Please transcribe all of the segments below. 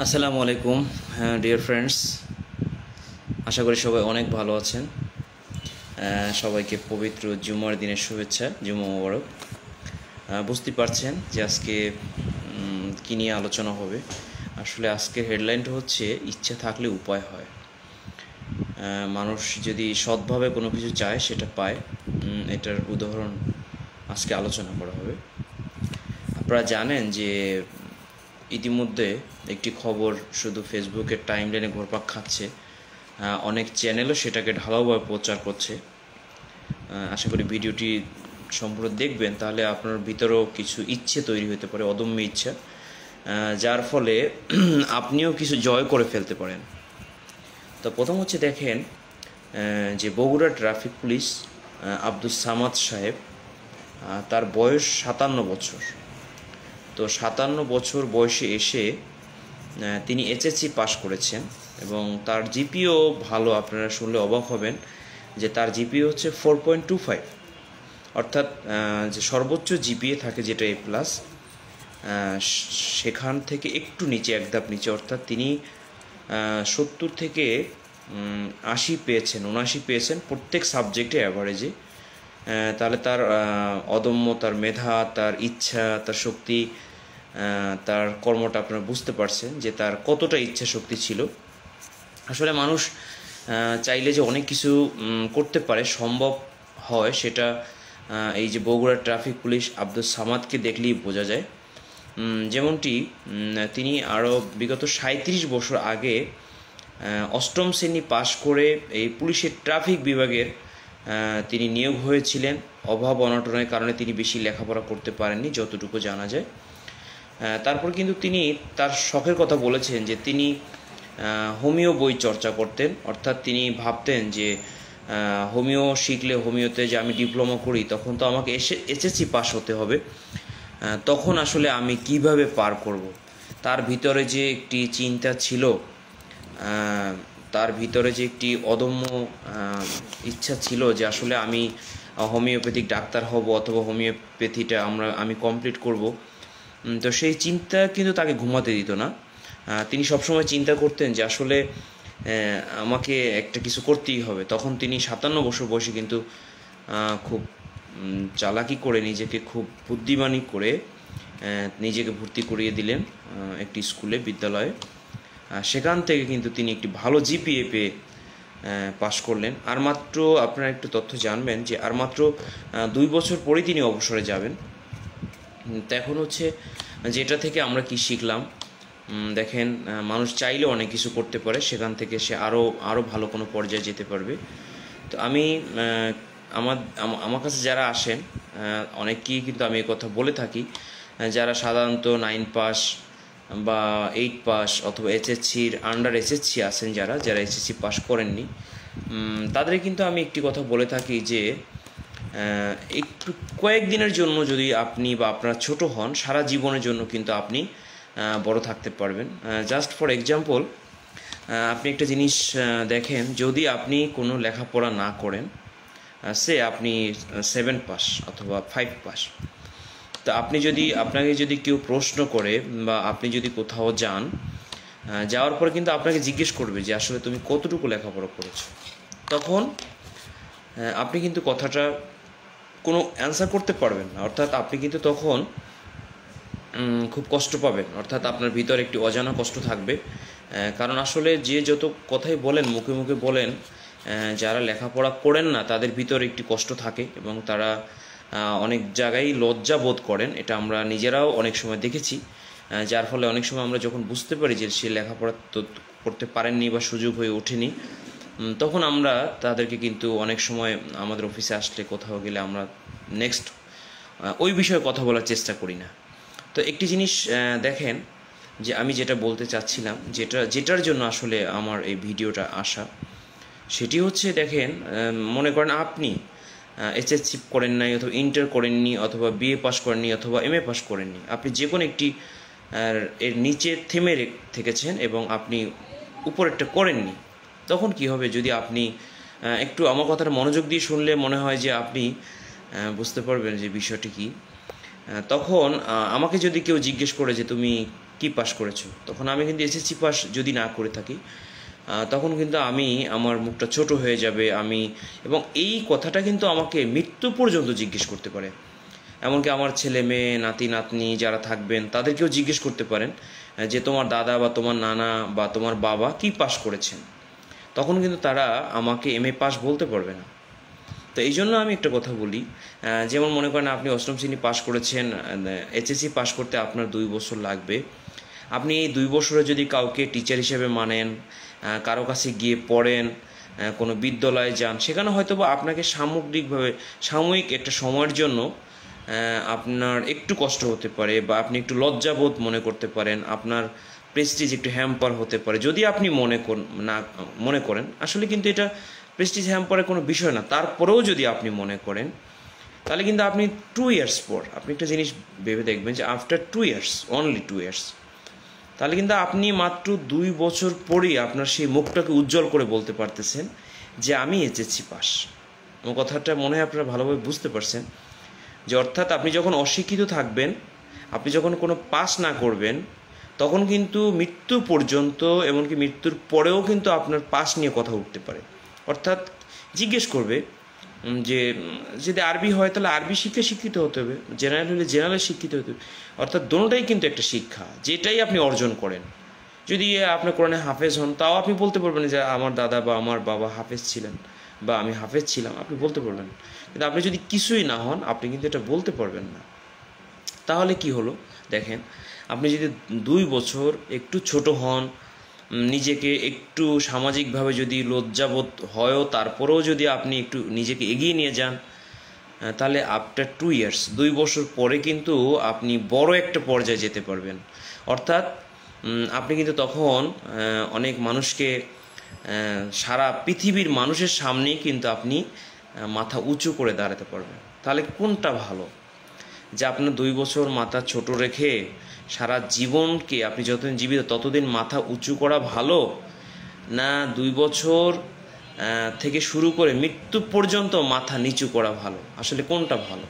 আসসালামু আলাইকুম dear friends, আশা করি সবাই অনেক ভালো আছেন। সবাইকে পবিত্র জুমার দিনের শুভেচ্ছা, জুমা মোবারক। বুঝতে পারছেন যে আজকে কী নিয়ে আলোচনা হবে। আসলে আজকের হেডলাইনটা হচ্ছে ইচ্ছা থাকলে উপায় হয়। মানুষ যদি সৎভাবে কোনো কিছু চায় সেটা পায়, এটার উদাহরণ আজকে আলোচনা করা হবে। আপনারা জানেন যে ইতিমধ্যে একটি খবর শুধু ফেসবুকের টাইমলাইনে ঘুরপাক খাচ্ছে, অনেক চ্যানেলও সেটাকে ঢালাওভাবে প্রচার করছে। আশা করি ভিডিওটি সম্পূর্ণ দেখবেন, তাহলে আপনার ভিতরেও কিছু ইচ্ছে তৈরি হতে পারে, অদম্য ইচ্ছা, যার ফলে আপনিও কিছু জয় করে ফেলতে পারেন। তো প্রথম হচ্ছে দেখেন যে বগুড়া ট্রাফিক পুলিশ আব্দুস সামাদ সাহেব, তার বয়স 57 বছর। তো 57 বছর বয়সে এসে তিনি এইচএসসি পাশ করেছেন এবং তার জিপিও ভালো। আপনারা শুনলে অবাক হবেন যে তার জিপিও হচ্ছে 4.25, অর্থাৎ যে সর্বোচ্চ জিপিএ থাকে যেটা A+, সেখান থেকে একটু নিচে, এক ধাপ নিচে, অর্থাৎ তিনি 70 থেকে 80 পেয়েছেন, 79 পেয়েছেন প্রত্যেক সাবজেক্টে অ্যাভারেজে। তাহলে তার অদম্য, তার মেধা, তার ইচ্ছা, তার শক্তি, তার কর্মটা আপনারা বুঝতে পারছেন যে তার কতটা ইচ্ছা শক্তি ছিল। আসলে মানুষ চাইলে যে অনেক কিছু করতে পারে, সম্ভব হয়, সেটা এই যে বগুড়া ট্রাফিক পুলিশ আব্দুস সামাদকে দেখলেই বোঝা যায়। যেমনটি তিনি আরও বিগত 37 বছর আগে 8ম শ্রেণী পাশ করে এই পুলিশের ট্রাফিক বিভাগের তিনি নিয়োগ হয়েছিলেন। অভাব অনটনের কারণে তিনি বেশি লেখাপড়া করতে পারেননি, যতটুকু জানা যায়। তারপর কিন্তু তিনি তার শখের কথা বলেছেন যে তিনি হোমিও বই চর্চা করতেন, অর্থাৎ তিনি ভাবতেন যে হোমিও শিখলে, হোমিওতে যে আমি ডিপ্লোমা করি, তখন তো আমাকে এইচএসসি পাস হতে হবে, তখন আসলে আমি কিভাবে পার করব। তার ভিতরে যে একটি চিন্তা ছিল, তার ভিতরে যে একটি অদম্য ইচ্ছা ছিল যে আসলে আমি হোমিওপ্যাথিক ডাক্তার হব অথবা হোমিওপ্যাথিটা আমি কমপ্লিট করব। তো সেই চিন্তা কিন্তু তাকে ঘুমাতে দিত না। তিনি সবসময় চিন্তা করতেন যে আসলে আমাকে একটা কিছু করতেই হবে। তখন তিনি 57 বছর বয়সে কিন্তু খুব চালাকি করে, নিজেকে খুব বুদ্ধিমানী করে নিজেকে ভর্তি করিয়ে দিলেন একটি স্কুলে, বিদ্যালয়ে। সেখান থেকে কিন্তু তিনি একটি ভালো জিপিএ পেয়ে পাশ করলেন। আর মাত্র, আপনারা একটু তথ্য জানবেন যে আর মাত্র 2 বছর পরেই তিনি অবসরে যাবেন। তো এখন হচ্ছে যেটা থেকে আমরা কি শিখলাম, দেখেন মানুষ চাইলে অনেক কিছু করতে পারে, সেখান থেকে সে আরও ভালো কোনো পর্যায়ে যেতে পারবে। তো আমি আমার কাছে যারা আসেন অনেকেই কিন্তু আমি এই কথা বলে থাকি, যারা সাধারণত 9 পাস বা 8 পাস অথবা এইচএসসির আন্ডার এইচএসসি আছেন, যারা এইচএসসি পাস করেননি, তাদের কিন্তু আমি একটি কথা বলে থাকি যে একটু কয়েকদিনের জন্য যদি আপনি বা আপনার ছোট হন, সারা জীবনের জন্য কিন্তু আপনি বড় থাকতে পারবেন। জাস্ট ফর এক্সাম্পল, আপনি একটা জিনিস দেখেন, যদি আপনি কোনো লেখাপড়া না করেন, সে আপনি 7 পাস অথবা 5 পাস, তো আপনাকে যদি কেউ প্রশ্ন করে বা আপনি যদি কোথাও যাওয়ার পরে কিন্তু আপনাকে জিজ্ঞেস করবে যে আসলে তুমি কতটুকু লেখাপড়া করেছো, তখন আপনি কিন্তু কথাটা কোনো অ্যান্সার করতে পারবেন না। অর্থাৎ আপনি কিন্তু তখন খুব কষ্ট পাবেন, অর্থাৎ আপনার ভিতরে একটি অজানা কষ্ট থাকবে। কারণ আসলে যে যত কথাই বলেন, মুখে মুখে বলেন, যারা লেখাপড়া করেন না তাদের ভিতরে একটি কষ্ট থাকে এবং তারা অনেক জায়গায় লজ্জা বোধ করেন। এটা আমরা নিজেরাও অনেক সময় দেখেছি, যার ফলে অনেক সময় আমরা যখন বুঝতে পারি যে সে লেখাপড়া তো করতে পারেননি বা সুযোগ হয়ে ওঠেনি, তখন আমরা তাদেরকে কিন্তু অনেক সময় আমাদের অফিসে আসলে, কোথাও গেলে আমরা নেক্সট ওই বিষয়ে কথা বলার চেষ্টা করি না। তো একটি জিনিস দেখেন, যে আমি যেটা বলতে চাচ্ছিলাম, যেটার জন্য আসলে আমার এই ভিডিওটা আসা, সেটি হচ্ছে দেখেন, মনে করেন আপনি এইচএসসি করেন নাই, অথবা ইন্টার করেননি, অথবা বিএ পাস করেননি, অথবা এমএ পাস করেননি, আপনি যে কোনো একটি এর নিচে থেমে থেকেছেন এবং আপনি উপরেরটা করেননি। তখন কি হবে, যদি আপনি একটু আমার কথাটা মনোযোগ দিয়ে শুনলে মনে হয় যে আপনি বুঝতে পারবেন যে বিষয়টি কী। তখন আমাকে যদি কেউ জিজ্ঞেস করে যে তুমি কী পাস করেছো? তখন আমি কিন্তু এসএসসি পাস যদি না করে থাকি তখন কিন্তু আমার মুখটা ছোট হয়ে যাবে। এবং এই কথাটা কিন্তু আমাকে মৃত্যু পর্যন্ত জিজ্ঞেস করতে পারে। এমনকি আমার ছেলে মেয়ে, নাতি নাতনি যারা থাকবেন তাদেরকেও জিজ্ঞেস করতে পারেন যে তোমার দাদা বা তোমার নানা বা তোমার বাবা কী পাস করেছেন। তখন কিন্তু তারা আমাকে এমএ পাস বলতে পারবে না। তো এই জন্য আমি একটা কথা বলি, যেমন মনে করেন আপনি অষ্টম শ্রেণী পাস করেছেন, এইচএসসি পাস করতে আপনার 2 বছর লাগবে। আপনি এই 2 বছরে যদি কাউকে টিচার হিসেবে মানেন, কারো কাছে গিয়ে পড়েন, কোনো বিদ্যালয়ে যান, সেখানে হয়তো বা আপনাকে সাময়িক একটা সময়ের জন্য আপনার একটু কষ্ট হতে পারে বা আপনি একটু লজ্জাবোধ মনে করতে পারেন, আপনার প্রেস্টিজ একটু হ্যাম্পার হতে পারে যদি আপনি মনে করেন। আসলে কিন্তু এটা প্রেস্টিজ হ্যাম্পারের কোনো বিষয় না। তারপরেও যদি আপনি মনে করেন তাহলে কিন্তু আপনি 2 ইয়ার্স পর আপনি একটা জিনিস ভেবে দেখবেন যে আফটার 2 ইয়ার্স, অনলি 2 ইয়ার্স, তাহলে কিন্তু আপনি মাত্র 2 বছর পরেই আপনার সেই মুখটাকে উজ্জ্বল করে বলতে পারতেছেন যে আমি এইচএসসি পাস। আমার কথাটা মনে হয় আপনারা ভালোভাবে বুঝতে পারছেন যে অর্থাৎ আপনি যখন অশিক্ষিত থাকবেন, আপনি যখন কোনো পাস না করবেন, তখন কিন্তু মৃত্যু পর্যন্ত, এমনকি মৃত্যুর পরেও কিন্তু আপনার পাস নিয়ে কথা উঠতে পারে। অর্থাৎ জিজ্ঞেস করবে যে যদি আরবি হয় তাহলে আরবি শিক্ষিত হতে হবে, জেনারেল হলে জেনারেল শিক্ষিত হতে হবে। অর্থাৎ দুটোটাই কিন্তু একটা শিক্ষা, যেটাই আপনি অর্জন করেন। যদি আপনি কোরআনে হাফেজ হন, তাও আপনি বলতে পারবেন যে আমার দাদা বা আমার বাবা হাফেজ ছিলেন বা আমি হাফেজ ছিলাম, আপনি বলতে পারবেন। কিন্তু আপনি যদি কিছুই না হন, আপনি কিন্তু এটা বলতে পারবেন না। তাহলে কি হলো দেখেন, আপনি যদি 2 বছর একটু ছোট হন, নিজেকে একটু সামাজিকভাবে যদি লজ্জাবোধ হয়ও, তারপরেও যদি আপনি একটু নিজেকে এগিয়ে নিয়ে যান, তাহলে আফটার 2 ইয়ার্স, 2 বছর পরে কিন্তু আপনি বড় একটা পর্যায়ে যেতে পারবেন। অর্থাৎ আপনি কিন্তু তখন অনেক মানুষকে, সারা পৃথিবীর মানুষের সামনেই কিন্তু আপনি মাথা উঁচু করে দাঁড়াতে পারবেন। তাহলে কোনটা ভালো, যে আপনার 2 বছর মাথা ছোট রেখে সারা জীবনকে আপনি যতদিন জীবিত ততদিন মাথা উঁচু করা ভালো, না 2 বছর থেকে শুরু করে মৃত্যু পর্যন্ত মাথা নিচু করা ভালো? আসলে কোনটা ভালো?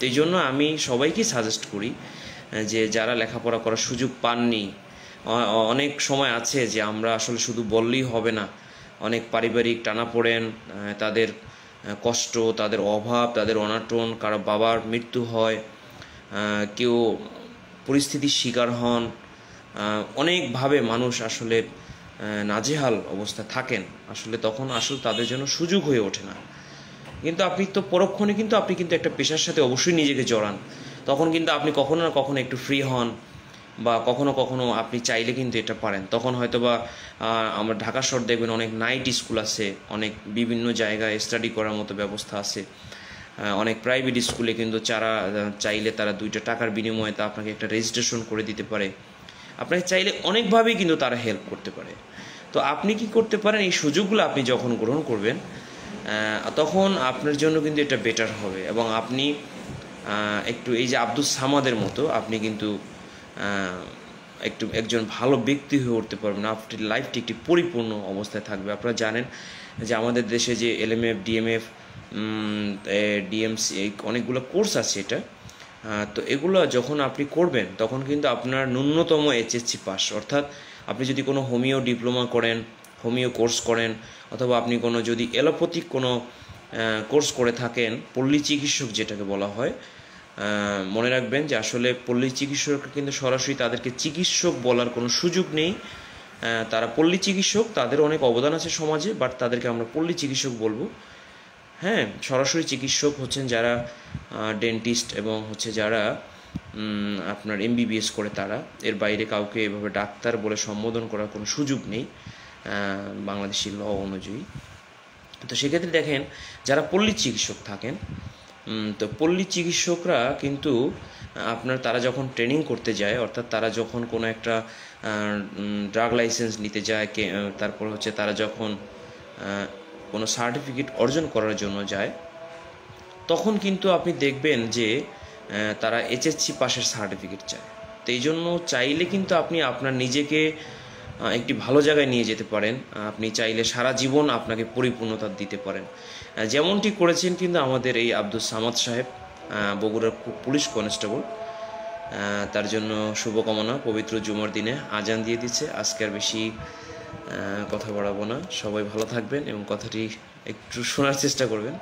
এই জন্য আমি সবাইকে সাজেস্ট করি যে যারা লেখাপড়া করার সুযোগ পাননি, অনেক সময় আছে যে আমরা আসলে শুধু বললেই হবে না, অনেক পারিবারিক টানাপোড়েন, তাদের কষ্ট, তাদের অভাব, তাদের অনাটন, কারো বাবার মৃত্যু হয়, কেউ পরিস্থিতির শিকার হন, অনেকভাবে মানুষ আসলে নাজেহাল অবস্থা থাকেন। আসলে তখন তাদের জন্য সুযোগ হয়ে ওঠে না। কিন্তু আপনি তো পরক্ষণে কিন্তু আপনি কিন্তু একটা পেশার সাথে অবশ্যই নিজেকে জড়ান। তখন কিন্তু আপনি কখনো না কখনো একটু ফ্রি হন, বা কখনো কখনো আপনি চাইলে কিন্তু এটা পারেন। তখন হয়তো বা আমরা ঢাকা শহর দেখবেন অনেক নাইট স্কুল আছে, অনেক বিভিন্ন জায়গায় স্টাডি করার মতো ব্যবস্থা আছে। অনেক প্রাইভেট স্কুলে কিন্তু চাইলে তারা 2টা টাকার বিনিময়ে তা আপনাকে একটা রেজিস্ট্রেশন করে দিতে পারে। আপনাকে চাইলে অনেকভাবেই কিন্তু তারা হেল্প করতে পারে। তো আপনি কি করতে পারেন, এই সুযোগগুলো আপনি যখন গ্রহণ করবেন তখন আপনার জন্য কিন্তু এটা বেটার হবে। এবং আপনি একটু এই যে আব্দুস সামাদের মতো আপনি কিন্তু একজন ভালো ব্যক্তি হয়ে উঠতে পারবেন। আপনার লাইফটি একটি পরিপূর্ণ অবস্থায় থাকবে। আপনারা জানেন যে আমাদের দেশে যে এলএমএফ, ডিএমএফ, ডিএমসি, অনেকগুলো কোর্স আছে এটা। তো এগুলো যখন আপনি করবেন তখন কিন্তু আপনার ন্যূনতম এইচএসসি পাস, অর্থাৎ আপনি যদি কোনো হোমিও ডিপ্লোমা করেন, হোমিও কোর্স করেন, অথবা আপনি কোনো যদি এলোপ্যাথিক কোনো কোর্স করে থাকেন, পল্লী চিকিৎসক যেটাকে বলা হয়, মনে রাখবেন যে আসলে পল্লী চিকিৎসকরা কিন্তু সরাসরি তাদেরকে চিকিৎসক বলার কোনো সুযোগ নেই। তারা পল্লী চিকিৎসক, তাদের অনেক অবদান আছে সমাজে, বাট তাদেরকে আমরা পল্লী চিকিৎসক বলবো। হ্যাঁ, সরাসরি চিকিৎসক হচ্ছেন যারা ডেন্টিস্ট এবং যারা আপনার এমবিবিএস করে তারা। এর বাইরে কাউকে এভাবে ডাক্তার বলে সম্বোধন করার কোনো সুযোগ নেই বাংলাদেশি ল অনুযায়ী। তো সেক্ষেত্রে দেখেন যারা পল্লী চিকিৎসক থাকেন, তো পল্লী চিকিৎসকরা কিন্তু তারা যখন ট্রেনিং করতে যায়, অর্থাৎ তারা যখন কোনো একটা ড্রাগ লাইসেন্স নিতে যায়, তারপর তারা যখন কোনো সার্টিফিকেট অর্জন করার জন্য যায়, তখন কিন্তু আপনি দেখবেন যে তারা এইচএসসি পাসের সার্টিফিকেট চায়। তো এই জন্য চাইলে কিন্তু আপনি আপনার নিজেকে একটি ভালো জায়গায় নিয়ে যেতে পারেন। আপনি চাইলে সারা জীবন আপনাকে পরিপূর্ণতা দিতে পারেন, যেমনটি করেছেন কিন্তু আমাদের এই আব্দুস সামাদ সাহেব, বগুড়ার পুলিশ কনস্টেবল। তার জন্য শুভকামনা। পবিত্র জুমার দিনে আজান দিয়ে দিচ্ছে, আজকে আর বেশি কথা বাড়াবো না। সবাই ভালো থাকবেন এবং কথাটি একটু শোনার চেষ্টা করবেন।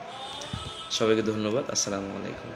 সবাইকে ধন্যবাদ। আসসালামু আলাইকুম।